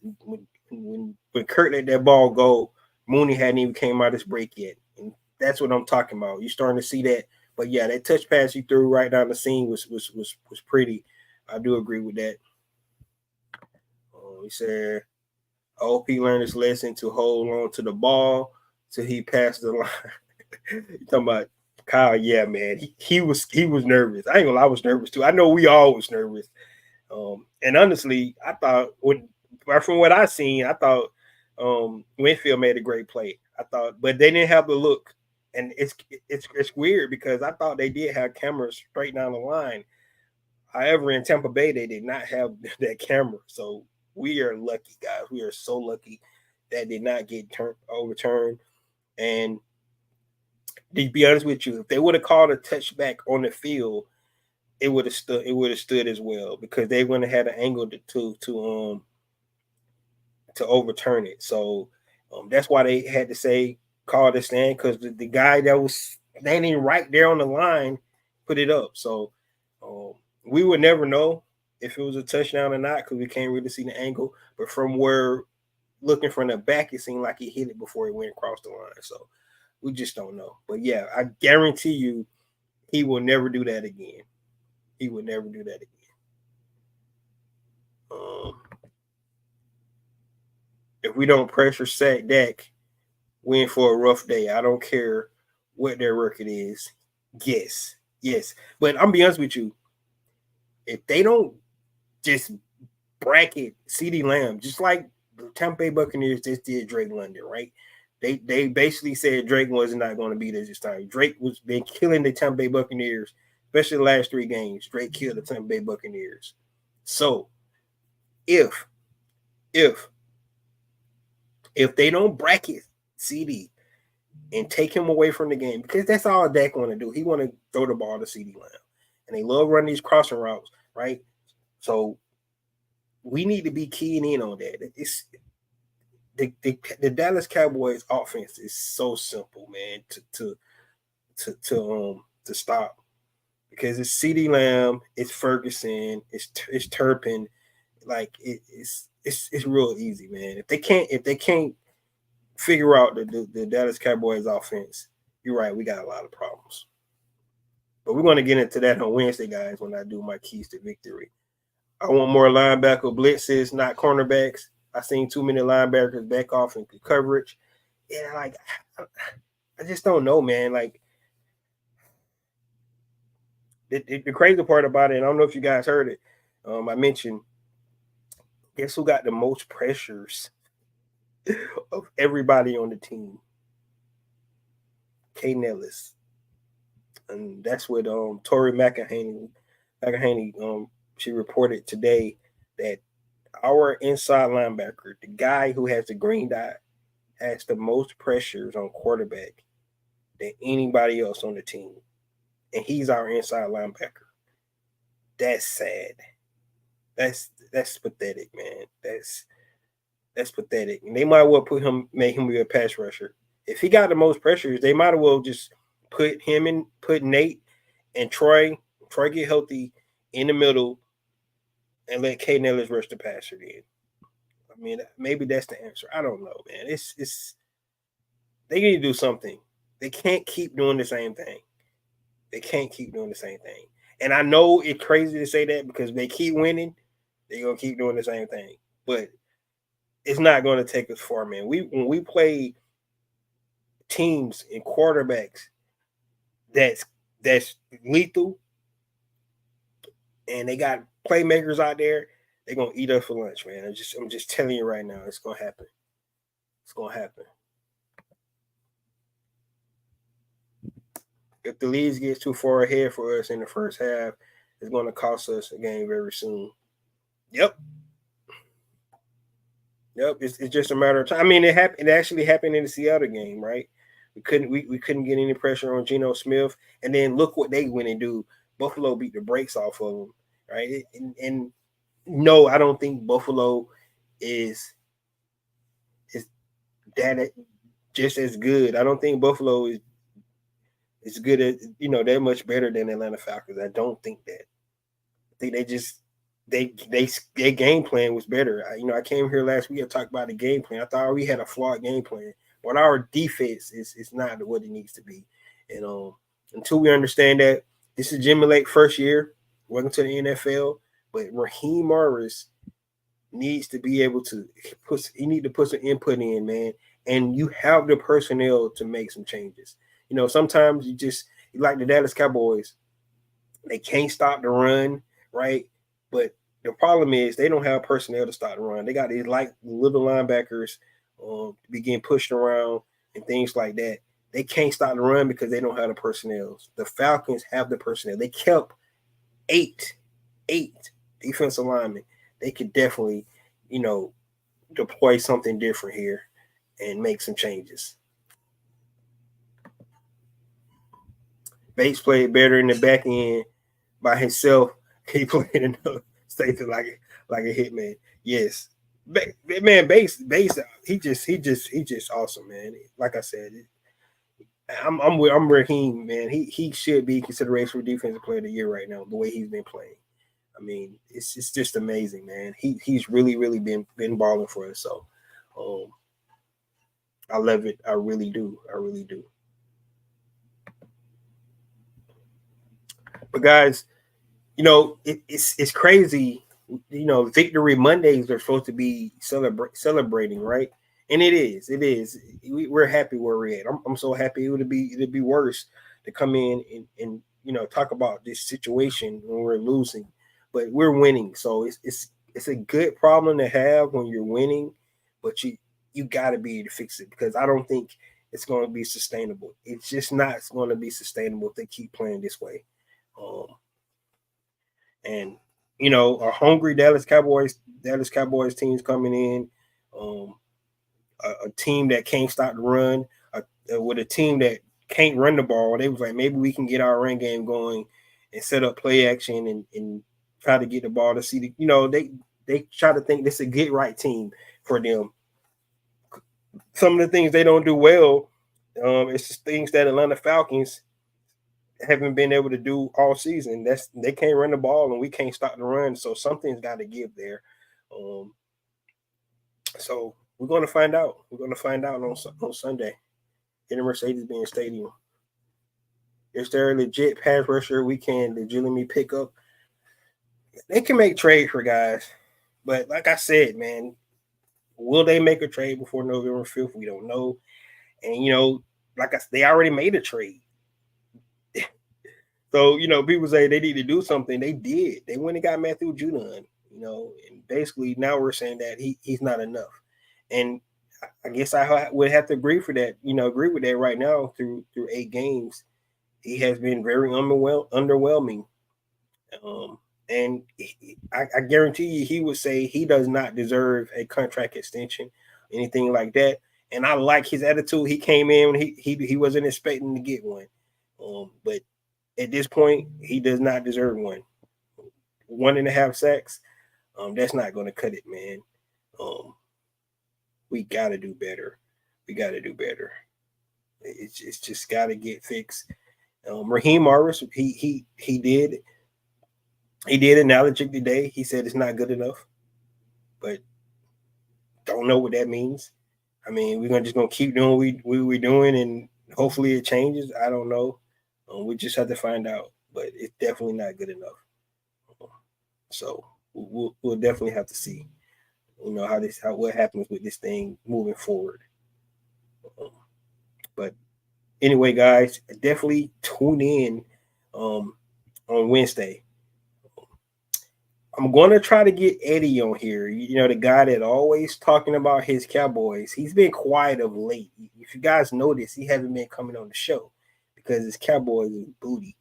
Kirk let that ball go. Mooney hadn't even came out his break yet. And that's what I'm talking about. You're starting to see that. But yeah, that touch pass he threw right down the seam was pretty. I do agree with that. He said, I hope he learned his lesson to hold on to the ball till he passed the line. You talking about Kyle? Yeah, man. He was nervous. I ain't gonna lie, I was nervous too. I know we all was nervous. And honestly, I thought from what I seen, I thought Winfield made a great play. I thought, but they didn't have the look, and it's weird, because I thought they did have cameras straight down the line. However, in Tampa Bay, they did not have that camera. So we are lucky, guys. We are so lucky that did not get overturned. And to be honest with you, if they would have called a touchback on the field, it would have stood. It would have stood as well, because they wouldn't have had an angle to overturn it. So that's why they had to say call the stand, because the guy that was standing right there on the line put it up. So we would never know if it was a touchdown or not, because we can't really see the angle. But from where looking from the back, it seemed like he hit it before he went across the line. So we just don't know. But yeah, I guarantee you, he will never do that again. He would never do that again. If we don't pressure sack Dak, we in for a rough day. I don't care what their record is. Yes. But I'm be honest with you, if they don't just bracket CeeDee Lamb, just like the Tampa Bay Buccaneers just did Drake London, right? They basically said Drake was not going to be there this time. Drake was been killing the Tampa Bay Buccaneers, especially the last 3 games. Drake killed the Tampa Bay Buccaneers. So if they don't bracket CD and take him away from the game, because that's all Dak want to do. He want to throw the ball to CeeDee Lamb. And they love running these crossing routes, right? So we need to be keying in on that. the Dallas Cowboys offense is so simple, man, to stop because it's CeeDee Lamb, it's Ferguson, it's Turpin, like it's real easy, man. If they can't figure out the Dallas Cowboys offense, you're right, we got a lot of problems. But we're going to get into that on Wednesday, guys, when I do my keys to victory. I want more linebacker blitzes, not cornerbacks. I seen too many linebackers back off in coverage. Yeah, like I just don't know, man. Like the crazy part about it, and I don't know if you guys heard it. I mentioned, guess who got the most pressures of everybody on the team? K. Nellis. And that's what Tori McElhaney she reported today that our inside linebacker, the guy who has the green dot, has the most pressures on quarterback than anybody else on the team. And he's our inside linebacker. That's sad. That's pathetic, man. That's pathetic. And they might well make him be a pass rusher. If he got the most pressures, they might as well just put Nate and Troy get healthy in the middle and let K. Nellis rush the passer in. I mean, maybe that's the answer. I don't know, man. It's they need to do something. They can't keep doing the same thing. They can't keep doing the same thing. And I know it's crazy to say that because they keep winning, they're gonna keep doing the same thing. But it's not going to take us far, man. When we play teams and quarterbacks that's lethal, and they got playmakers out there, they're gonna eat us for lunch, man. I'm just telling you right now, it's gonna happen. It's gonna happen. If the leads gets too far ahead for us in the first half, it's gonna cost us a game very soon. Yep. It's just a matter of time. I mean, it happened. It actually happened in the Seattle game, right? We couldn't get any pressure on Geno Smith, and then look what they went and do. Buffalo beat the brakes off of them, right? And no, I don't think Buffalo is that just as good. I don't think Buffalo is good at they're much better than Atlanta Falcons. I don't think that. I think they just their game plan was better. I came here last week and talked about the game plan. I thought we had a flawed game plan, but our defense is not what it needs to be. And until we understand that, this is Jimmy Lake's first year. Welcome to the NFL. But Raheem Morris needs to be able to put some input in, man. And you have the personnel to make some changes. Sometimes you like the Dallas Cowboys, they can't stop the run, right? But the problem is they don't have personnel to stop the run. They got these like little linebackers begin pushed around and things like that. They can't stop the run because they don't have the personnel. The Falcons have the personnel. They kept eight defensive linemen. They could definitely, deploy something different here and make some changes. Bates played better in the back end by himself. He played enough safety like a hitman. Yes, man. Bates. He just awesome, man. Like I said, I'm Raheem, man. He should be considered for defensive player of the year right now. The way he's been playing, I mean, it's just amazing, man. He's really been balling for us. So, I love it. I really do. But guys, it's crazy. Victory Mondays are supposed to be celebrating, right? And it is. We're happy where we're at. I'm so happy. It'd be worse to come in and talk about this situation when we're losing, but we're winning. So it's a good problem to have when you're winning, but you got to be able to fix it because I don't think it's going to be sustainable. It's just not going to be sustainable if they keep playing this way. And a hungry Dallas Cowboys teams coming in, a team that can't stop the run, with a team that can't run the ball. They was like, maybe we can get our run game going and set up play action and try to get the ball to see they try to think this is a get right team for them. some of the things they don't do well. It's just things that Atlanta Falcons haven't been able to do all season. They can't run the ball and we can't stop the run. So something's got to give there. So we're going to find out. We're going to find out on Sunday in the Mercedes-Benz Stadium. Is there a legit pass rusher we can legitimately pick up? They can make trades for guys, but like I said, man, will they make a trade before November 5th? We don't know. And like they already made a trade. So, people say they need to do something. They did. They went and got Matthew Judon, and basically now we're saying that he's not enough. And I guess I would have to agree with that right now through 8 games. He has been very underwhelming. And I guarantee you he would say he does not deserve a contract extension, anything like that. And I like his attitude. He came in when he wasn't expecting to get one. But at this point, he does not deserve one. 1.5 sacks, that's not going to cut it, man. We got to do better. We got to do better. It's just got to get fixed. Raheem Morris, he did acknowledge it today. He said it's not good enough, but don't know what that means. I mean, we're just gonna keep doing what we're doing, and hopefully it changes. I don't know. We just have to find out, but it's definitely not good enough. So we'll definitely have to see, what happens with this thing moving forward. But anyway, guys, definitely tune in on Wednesday. I'm going to try to get Eddie on here. The guy that always talking about his Cowboys. He's been quiet of late. If you guys notice, he hasn't been coming on the show because his Cowboys is booty.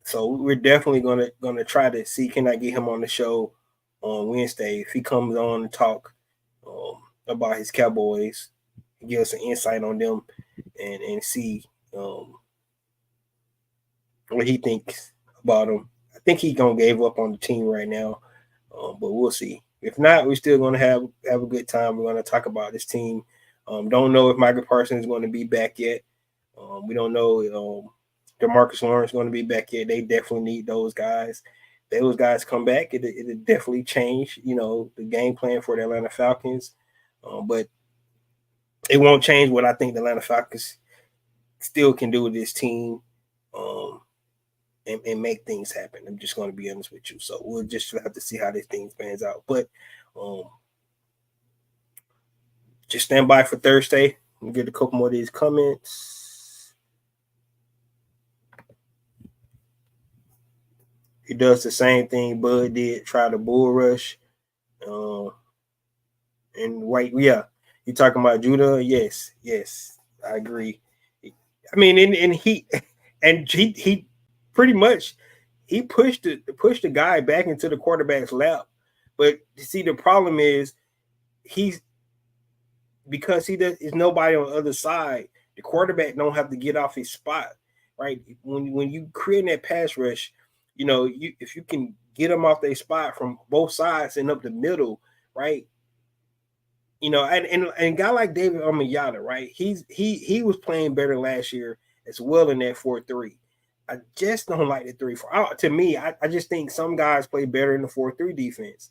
So we're definitely gonna try to see, can I get him on the show on Wednesday if he comes on and talk about his Cowboys, give us an insight on them, and see what he thinks about them. I think he's gonna give up on the team right now, but we'll see. If not, we're still gonna have a good time. We're gonna talk about this team. Don't know if Michael Parsons is going to be back yet. We don't know DeMarcus Lawrence is going to be back yet. They definitely need those guys. If those guys come back, it'll definitely change, the game plan for the Atlanta Falcons. But it won't change what I think the Atlanta Falcons still can do with this team. And make things happen. I'm just going to be honest with you. So we'll just have to see how this thing pans out. But just stand by for Thursday. We'll get a couple more of these comments. He does the same thing Bud did, try to bull rush. And White, yeah. You talking about Judah? Yes, I agree. I mean, and he pretty much he pushed the guy back into the quarterback's lap. But see, the problem is because is nobody on the other side, the quarterback don't have to get off his spot, right? When you create that pass rush, if you can get them off their spot from both sides and up the middle, right? And a guy like David Omiyata, right? He was playing better last year as well in that 4-3. I just don't like the 3-4. To me, I just think some guys play better in the 4-3 defense.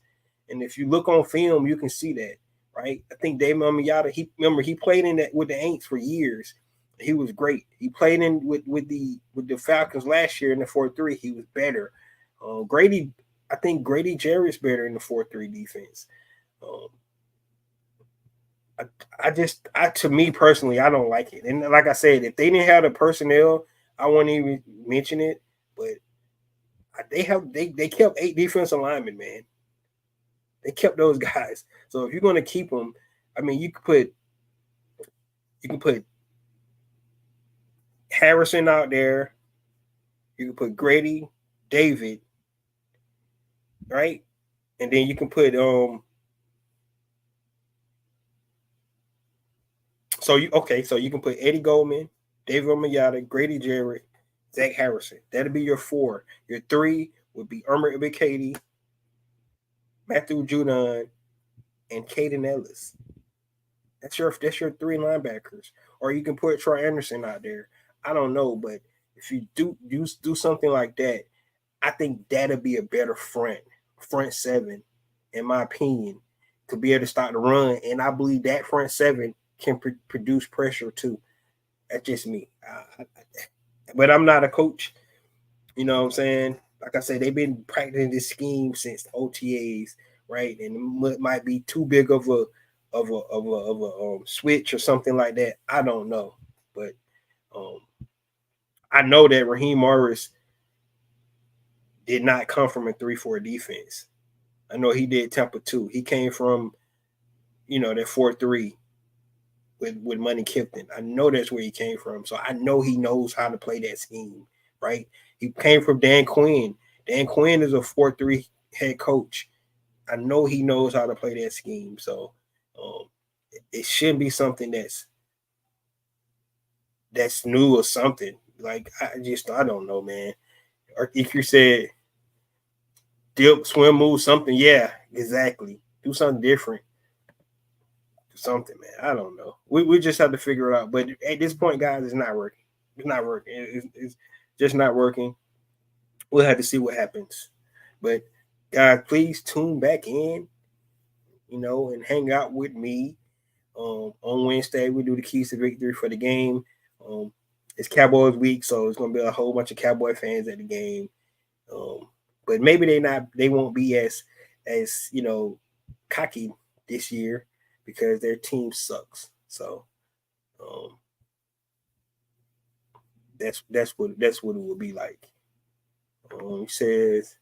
And if you look on film, you can see that, right? I think David Omiyata, he played in that with the Aints for years. He was great. He played in with the Falcons last year in the 4-3. He was better. I think Grady Jarrett's better in the 4-3 defense. To me personally, I don't like it. And like I said, if they didn't have the personnel, I wouldn't even mention it. But they kept 8 defensive linemen, man. They kept those guys. So if you're going to keep them, I mean, you can put Harrison out there. You can put Grady, David, right? And then you can put So you can put Eddie Goldman, David Omiyata, Grady Jarrett, Zach Harrison. That'll be your 4. Your 3 would be Irma Ibikadi, Matthew Judon, and Caden Ellis. That's your three linebackers. Or you can put Troy Anderson out there. I don't know, but if you do something like that, I think that'll be a better front seven, in my opinion, to be able to start the run. And I believe that front seven can produce pressure too. That's just me. But I'm not a coach. You know what I'm saying? Like I said, they've been practicing this scheme since OTAs, right? And it might be too big of a switch or something like that. I don't know, but um, I know that Raheem Morris did not come from a 3-4 defense. I know he did Tampa too. He came from, that 4-3 with Money Kipton. I know that's where he came from. So I know he knows how to play that scheme, right? He came from Dan Quinn. Dan Quinn is a 4-3 head coach. I know he knows how to play that scheme. So it shouldn't be something that's new or something. Like I don't know, man. Or if you said dip, swim, move, something, yeah, exactly. Do something different. Do something, man. I don't know. We just have to figure it out. But at this point, guys, it's not working. It's not working. It's just not working. We'll have to see what happens. But guys, please tune back in, and hang out with me. On Wednesday, we do the keys to victory for the game. It's Cowboys week, so it's gonna be a whole bunch of Cowboy fans at the game. But maybe they won't be as cocky this year because their team sucks. So that's what it will be like. He says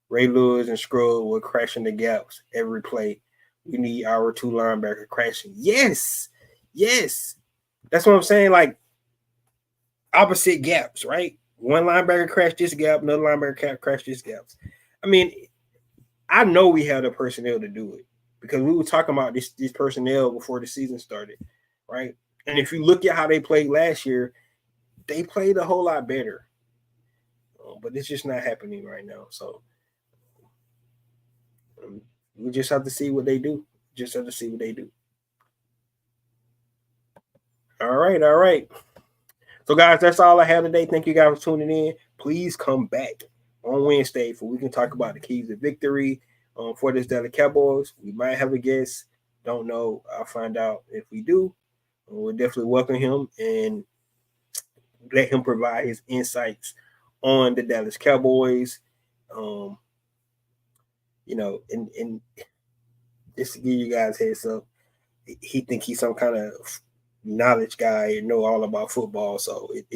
Ray Lewis and Scruggs were crashing the gaps every play. We need our two linebacker crashing. Yes. That's what I'm saying. Like opposite gaps, right? One linebacker crashed this gap, another linebacker crashed this gap. I mean, I know we have the personnel to do it because we were talking about this personnel before the season started, right? And if you look at how they played last year, they played a whole lot better. But it's just not happening right now. So we just have to see what they do. All right. So, guys, that's all I have today. Thank you guys for tuning in. Please come back on Wednesday for we can talk about the keys to victory for this Dallas Cowboys. We might have a guest. Don't know. I'll find out if we do. We'll definitely welcome him and let him provide his insights on the Dallas Cowboys. And just to give you guys a heads up, he think he's some kind of knowledge guy and know all about football. So it's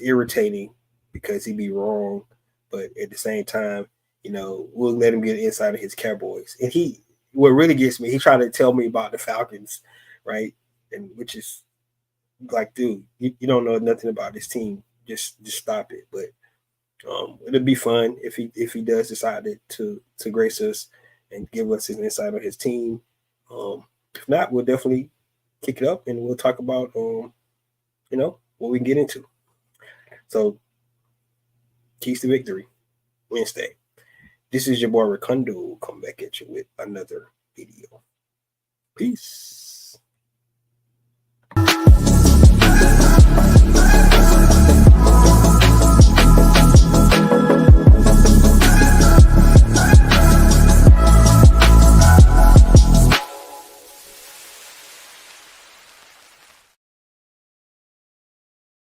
irritating because he'd be wrong, but at the same time, we'll let him get inside of his Cowboys. And what really gets me, he tried to tell me about the Falcons, right? And which is like, dude, you don't know nothing about this team. Just stop it. But it'll be fun if he does decide to grace us and give us his insight on his team. If not, we'll definitely kick it up and we'll talk about what we can get into. So, keys to victory, Wednesday. This is your boy Ricondo. Come back at you with another video. Peace.